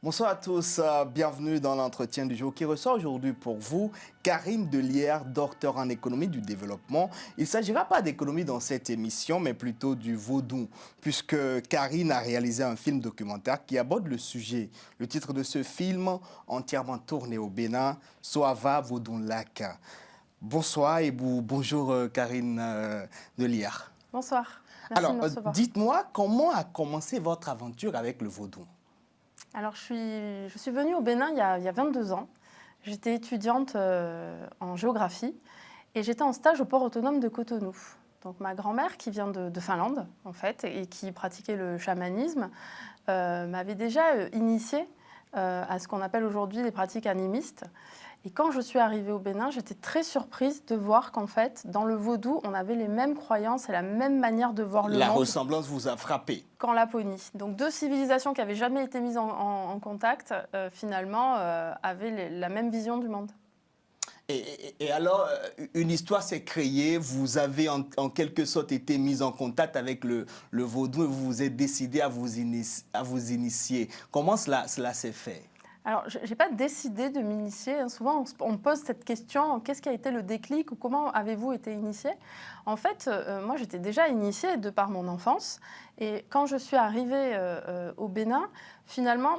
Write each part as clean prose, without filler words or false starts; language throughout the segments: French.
Bonsoir à tous, bienvenue dans l'entretien du jour qui ressort aujourd'hui pour vous. Karine Delière, docteur en économie du développement. Il ne s'agira pas d'économie dans cette émission, mais plutôt du vaudou, puisque Karine a réalisé un film documentaire qui aborde le sujet. Le titre de ce film, entièrement tourné au Bénin, Soava Vaudou-Lac. Bonsoir et bonjour Karine Delière. Bonsoir, merci Alors, de me recevoir. dites-moi, comment a commencé votre aventure avec le vaudou? Alors, je suis venue au Bénin il y a 22 ans. J'étais étudiante en géographie et j'étais en stage au port autonome de Cotonou. Donc, ma grand-mère, qui vient de Finlande, en fait, et qui pratiquait le chamanisme, m'avait déjà initiée à ce qu'on appelle aujourd'hui les pratiques animistes. Et quand je suis arrivée au Bénin, j'étais très surprise de voir qu'en fait, dans le vaudou, on avait les mêmes croyances et la même manière de voir le monde. La ressemblance vous a frappé? Qu'en Laponie. Donc deux civilisations qui n'avaient jamais été mises en contact, finalement, avaient la même vision du monde. Et alors, une histoire s'est créée, vous avez en quelque sorte été mise en contact avec le vaudou et vous vous êtes décidé à vous initier. Comment cela s'est fait? Alors, je n'ai pas décidé de m'initier. Souvent, on me pose cette question, qu'est-ce qui a été le déclic ou comment avez-vous été initié? En fait, moi, j'étais déjà initiée de par mon enfance. Et quand je suis arrivée au Bénin, finalement,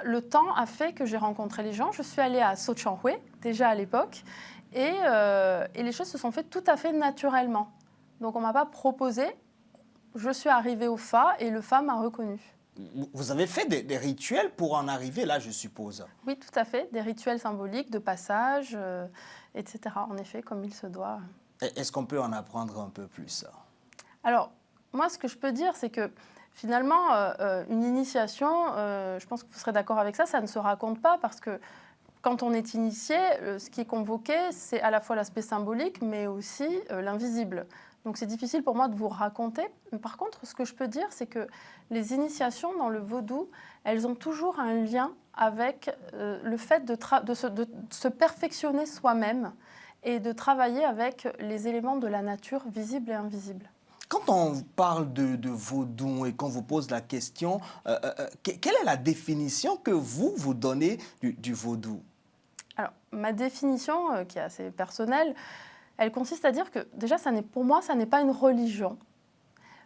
le temps a fait que j'ai rencontré les gens. Je suis allée à Sochanghué, déjà à l'époque, et les choses se sont faites tout à fait naturellement. Donc, on ne m'a pas proposé. Je suis arrivée au Fa et le Fa m'a reconnue. Vous avez fait des rituels pour en arriver là, je suppose? Oui, tout à fait. Des rituels symboliques, de passage, etc. En effet, comme il se doit. Est-ce qu'on peut en apprendre un peu plus? Alors, moi, ce que je peux dire, c'est que finalement, une initiation, je pense que vous serez d'accord avec ça ne se raconte pas parce que quand on est initié, ce qui est convoqué, c'est à la fois l'aspect symbolique, mais aussi l'invisible. Donc c'est difficile pour moi de vous raconter. Par contre, ce que je peux dire, c'est que les initiations dans le vaudou, elles ont toujours un lien avec le fait de se perfectionner soi-même et de travailler avec les éléments de la nature visibles et invisibles. Quand on parle de vaudou et qu'on vous pose la question, quelle est la définition que vous donnez du vaudou? Alors, ma définition, qui est assez personnelle, elle consiste à dire que déjà, pour moi, ça n'est pas une religion.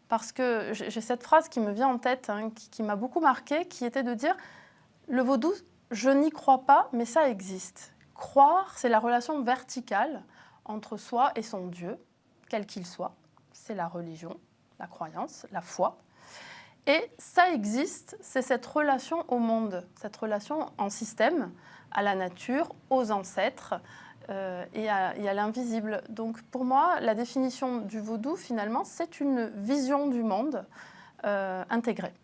Parce que j'ai cette phrase qui me vient en tête, hein, qui m'a beaucoup marquée, qui était de dire « Le vaudou, je n'y crois pas, mais ça existe. Croire, c'est la relation verticale entre soi et son Dieu, quel qu'il soit. C'est la religion, la croyance, la foi. Et ça existe, c'est cette relation au monde, cette relation en système, à la nature, aux ancêtres et à l'invisible. Donc pour moi, la définition du vaudou, finalement, c'est une vision du monde intégrée.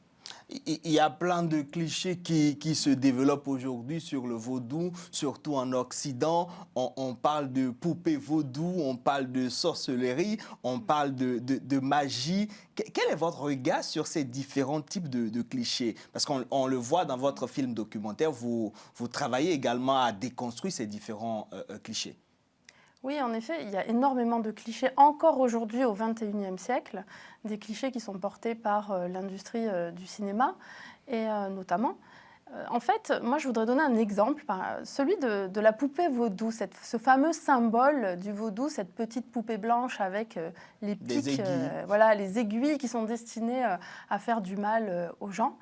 Il y a plein de clichés qui se développent aujourd'hui sur le vaudou, surtout en Occident. On parle de poupée vaudou, on parle de sorcellerie, on parle de magie. Quel est votre regard sur ces différents types de clichés? Parce qu'on le voit dans votre film documentaire, vous travaillez également à déconstruire ces différents clichés. Oui, en effet, il y a énormément de clichés encore aujourd'hui au XXIe siècle, des clichés qui sont portés par l'industrie du cinéma, et notamment. En fait, moi, je voudrais donner un exemple, celui de la poupée vaudou, ce fameux symbole du vaudou, cette petite poupée blanche avec les pics, voilà, les aiguilles qui sont destinées à faire du mal aux gens.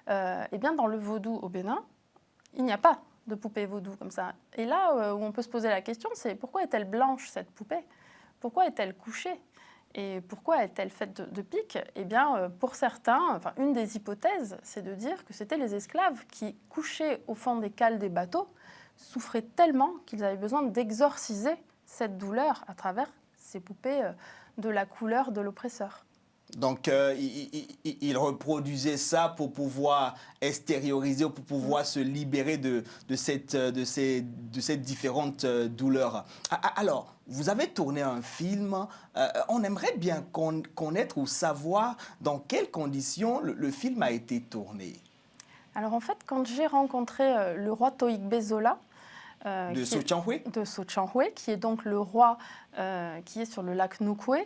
Eh bien, dans le vaudou au Bénin, il n'y a pas de poupée vaudou comme ça. Et là où on peut se poser la question, c'est pourquoi est-elle blanche, cette poupée? Pourquoi est-elle couchée? Et pourquoi est-elle faite de pics? Eh bien, pour certains, une des hypothèses, c'est de dire que c'était les esclaves qui, couchés au fond des cales des bateaux, souffraient tellement qu'ils avaient besoin d'exorciser cette douleur à travers ces poupées de la couleur de l'oppresseur. Donc, il reproduisait ça pour pouvoir extérioriser, pour pouvoir se libérer de ces différentes douleurs. Alors, vous avez tourné un film. On aimerait bien connaître ou savoir dans quelles conditions le film a été tourné. Alors, en fait, quand j'ai rencontré le roi Toïk Bezola, De Sochanhue. De Sochanhue, qui est donc le roi qui est sur le lac Nukwe.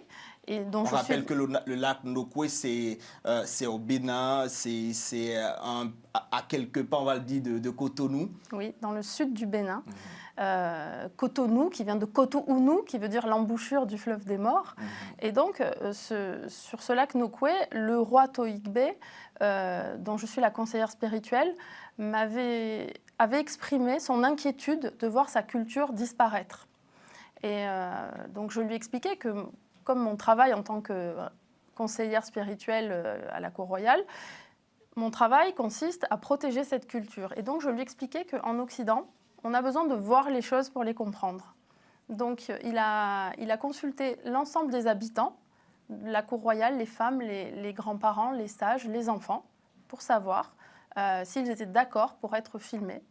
Et dont On rappelle que le lac Nukwe, c'est au Bénin, c'est à quelques pas, on va le dire, de Cotonou. Oui, dans le sud du Bénin. Cotonou, qui vient de Cotonou, qui veut dire l'embouchure du fleuve des morts. Et donc, sur ce lac Nukwe, le roi Toigbe, dont je suis la conseillère spirituelle, avait exprimé son inquiétude de voir sa culture disparaître. Et donc, je lui expliquais que, comme mon travail en tant que conseillère spirituelle à la cour royale, mon travail consiste à protéger cette culture. Et donc, je lui expliquais qu'en Occident, on a besoin de voir les choses pour les comprendre. Donc, il a consulté l'ensemble des habitants, la cour royale, les femmes, les grands-parents, les sages, les enfants, pour savoir s'ils étaient d'accord pour être filmés.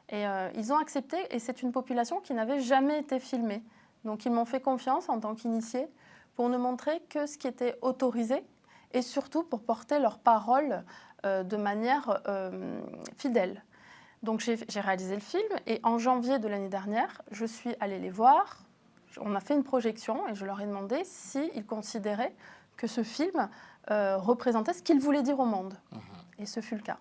Et ils ont accepté, et c'est une population qui n'avait jamais été filmée. Donc, ils m'ont fait confiance en tant qu'initiés pour ne montrer que ce qui était autorisé et surtout pour porter leurs paroles de manière fidèle. Donc j'ai réalisé le film et en janvier de l'année dernière, je suis allée les voir. On a fait une projection et je leur ai demandé s'ils considéraient que ce film représentait ce qu'ils voulaient dire au monde. Et ce fut le cas.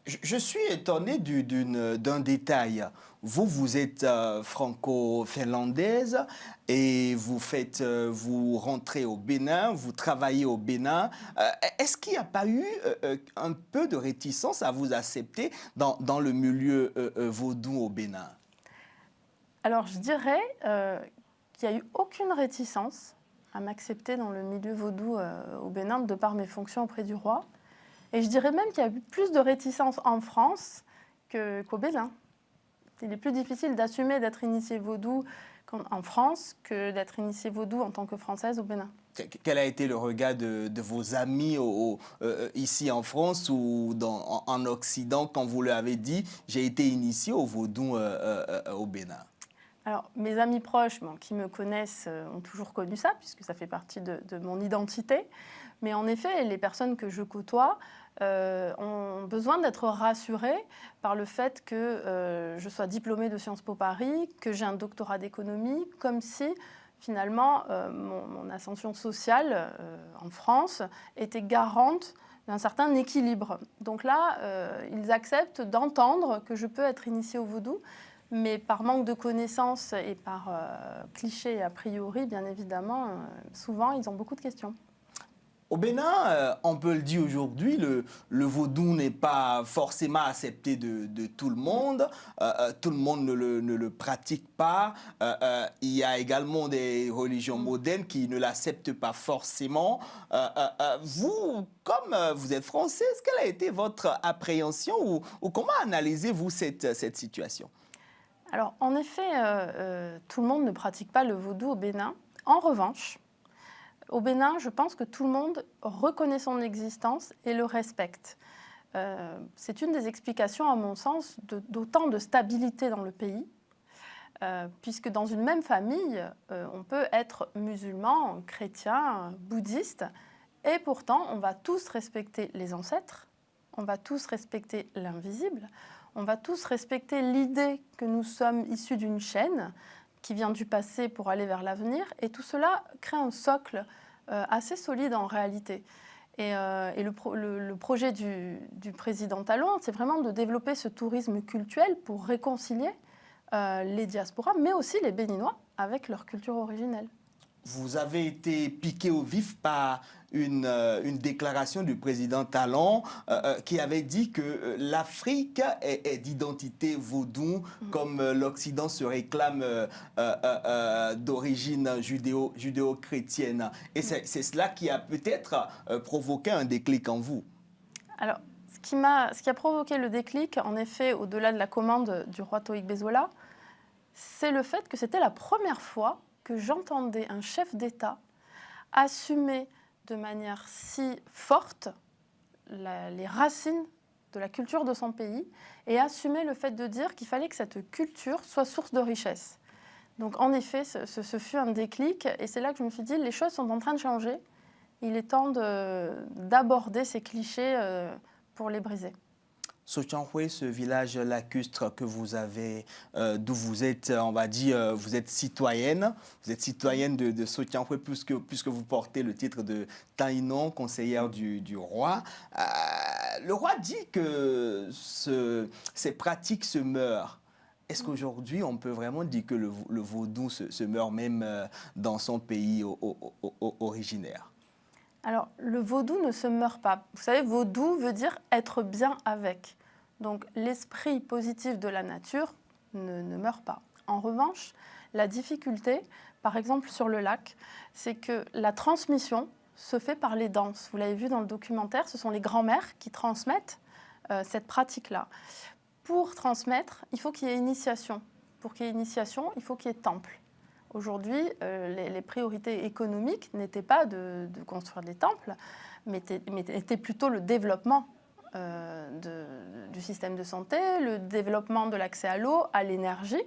Je suis étonné d'un détail. Vous êtes franco-finlandaise et vous rentrez au Bénin, vous travaillez au Bénin. Est-ce qu'il n'y a pas eu un peu de réticence à vous accepter dans le milieu vaudou au Bénin? Alors, je dirais qu'il n'y a eu aucune réticence à m'accepter dans le milieu vaudou au Bénin de par mes fonctions auprès du roi. Et je dirais même qu'il y a eu plus de réticence en France qu'au Bénin. Il est plus difficile d'assumer d'être initiée vaudou en France que d'être initiée vaudou en tant que Française au Bénin. Quel a été le regard de vos amis ici en France ou en Occident quand vous leur avez dit « j'ai été initiée au vaudou au Bénin » ? Alors, mes amis proches qui me connaissent ont toujours connu ça, puisque ça fait partie de mon identité. Mais en effet, les personnes que je côtoie ont besoin d'être rassurées par le fait que je sois diplômée de Sciences Po Paris, que j'ai un doctorat d'économie, comme si finalement mon ascension sociale en France était garante d'un certain équilibre. Donc là, ils acceptent d'entendre que je peux être initiée au vaudou, mais par manque de connaissances et par clichés a priori, bien évidemment, souvent ils ont beaucoup de questions. Au Bénin, on peut le dire aujourd'hui, le vaudou n'est pas forcément accepté de tout le monde. Tout le monde ne le pratique pas. Il y a également des religions modernes qui ne l'acceptent pas forcément. Vous, comme vous êtes française, quelle a été votre appréhension ou comment analysez-vous cette situation ? Alors, en effet, tout le monde ne pratique pas le vaudou au Bénin. En revanche, au Bénin, je pense que tout le monde reconnaît son existence et le respecte. C'est une des explications, à mon sens, d'autant de stabilité dans le pays, puisque dans une même famille, on peut être musulman, chrétien, bouddhiste, et pourtant, on va tous respecter les ancêtres, on va tous respecter l'invisible, on va tous respecter l'idée que nous sommes issus d'une chaîne qui vient du passé pour aller vers l'avenir, et tout cela crée un socle assez solide en réalité. Et le projet du président Talon, c'est vraiment de développer ce tourisme cultuel pour réconcilier les diasporas, mais aussi les Béninois avec leur culture originelle. Vous avez été piqué au vif par une déclaration du président Talon qui avait dit que l'Afrique est d'identité vaudou, comme l'Occident se réclame d'origine judéo-chrétienne. Et c'est cela qui a peut-être provoqué un déclic en vous. Alors, ce qui a provoqué le déclic, en effet, au-delà de la commande du roi Toigbe Zola, c'est le fait que c'était la première fois que j'entendais un chef d'État assumer de manière si forte les racines de la culture de son pays et assumer le fait de dire qu'il fallait que cette culture soit source de richesse. Donc en effet, ce fut un déclic et c'est là que je me suis dit les choses sont en train de changer. Il est temps d'aborder ces clichés pour les briser. Sotianhoué, ce village lacustre que vous avez, d'où vous êtes, on va dire, vous êtes citoyenne de Sotianhoué puisque vous portez le titre de Taïnon, conseillère du roi. Le roi dit que ces pratiques se meurent. Est-ce qu'aujourd'hui, on peut vraiment dire que le vaudou se meurt même dans son pays originaire? Alors, le vaudou ne se meurt pas. Vous savez, vaudou veut dire être bien avec. Donc, l'esprit positif de la nature ne meurt pas. En revanche, la difficulté, par exemple sur le lac, c'est que la transmission se fait par les danses. Vous l'avez vu dans le documentaire, ce sont les grands-mères qui transmettent cette pratique-là. Pour transmettre, il faut qu'il y ait initiation. Pour qu'il y ait initiation, il faut qu'il y ait temple. Aujourd'hui, les priorités économiques n'étaient pas de construire des temples, mais étaient plutôt le développement du système de santé, le développement de l'accès à l'eau, à l'énergie.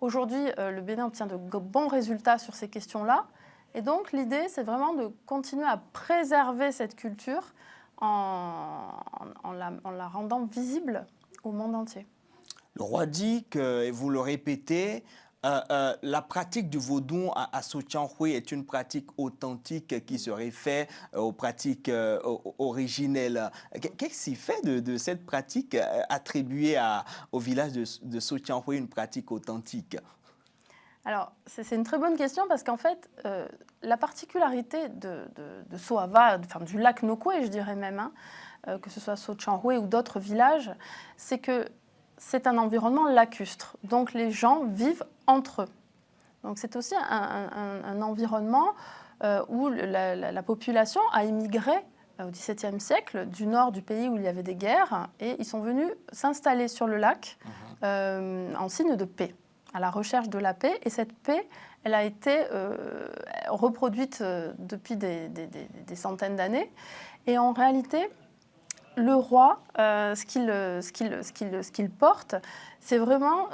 Aujourd'hui, le Bénin obtient de bons résultats sur ces questions-là. Et donc, l'idée, c'est vraiment de continuer à préserver cette culture en la rendant visible au monde entier. Le roi dit que, et vous le répétez, la pratique du vaudou à Sotianhoué est une pratique authentique qui se réfère aux pratiques originelles. Qu'est-ce qui fait de cette pratique attribuée au village de Sotianhoué une pratique authentique? Alors, c'est une très bonne question parce qu'en fait, la particularité de Soava, enfin du lac Nokoué, je dirais même, que ce soit Sotianhoué ou d'autres villages, c'est que c'est un environnement lacustre. Donc, les gens vivent entre eux. Donc, c'est aussi un environnement où la population a immigré au XVIIe siècle du nord du pays où il y avait des guerres et ils sont venus s'installer sur le lac en signe de paix, à la recherche de la paix. Et cette paix, elle a été reproduite depuis des centaines d'années. Et en réalité, le roi, ce qu'il porte, c'est vraiment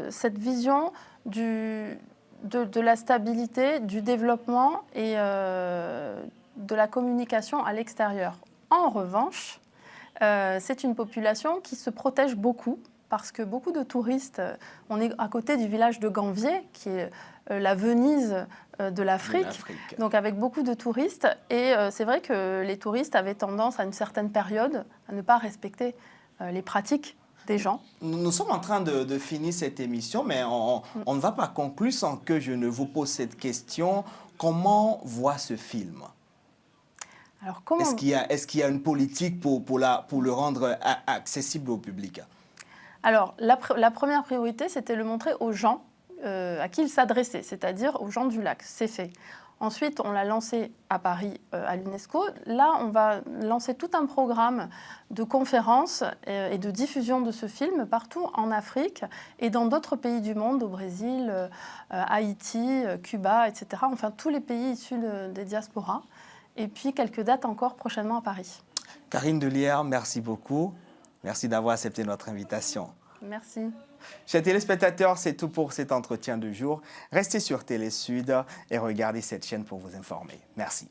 cette vision de la stabilité, du développement et de la communication à l'extérieur. En revanche, c'est une population qui se protège beaucoup parce que beaucoup de touristes, on est à côté du village de Gambier, qui est la Venise de l'Afrique, donc avec beaucoup de touristes. Et c'est vrai que les touristes avaient tendance à une certaine période à ne pas respecter les pratiques des gens. Nous sommes en train de finir cette émission, mais on ne va pas conclure sans que je ne vous pose cette question. Comment voit ce film? Alors, comment... Est-ce qu'il y a une politique pour le rendre accessible au public? Alors, la première priorité, c'était le montrer aux gens à qui il s'adressait, c'est-à-dire aux gens du lac. C'est fait. Ensuite, on l'a lancé à Paris, à l'UNESCO. Là, on va lancer tout un programme de conférences et de diffusion de ce film partout en Afrique et dans d'autres pays du monde, au Brésil, Haïti, Cuba, etc. Enfin, tous les pays issus des diasporas. Et puis, quelques dates encore prochainement à Paris. Karine Delière, merci beaucoup. Merci d'avoir accepté notre invitation. Merci. Chers téléspectateurs, c'est tout pour cet entretien du jour. Restez sur Télé Sud et regardez cette chaîne pour vous informer. Merci.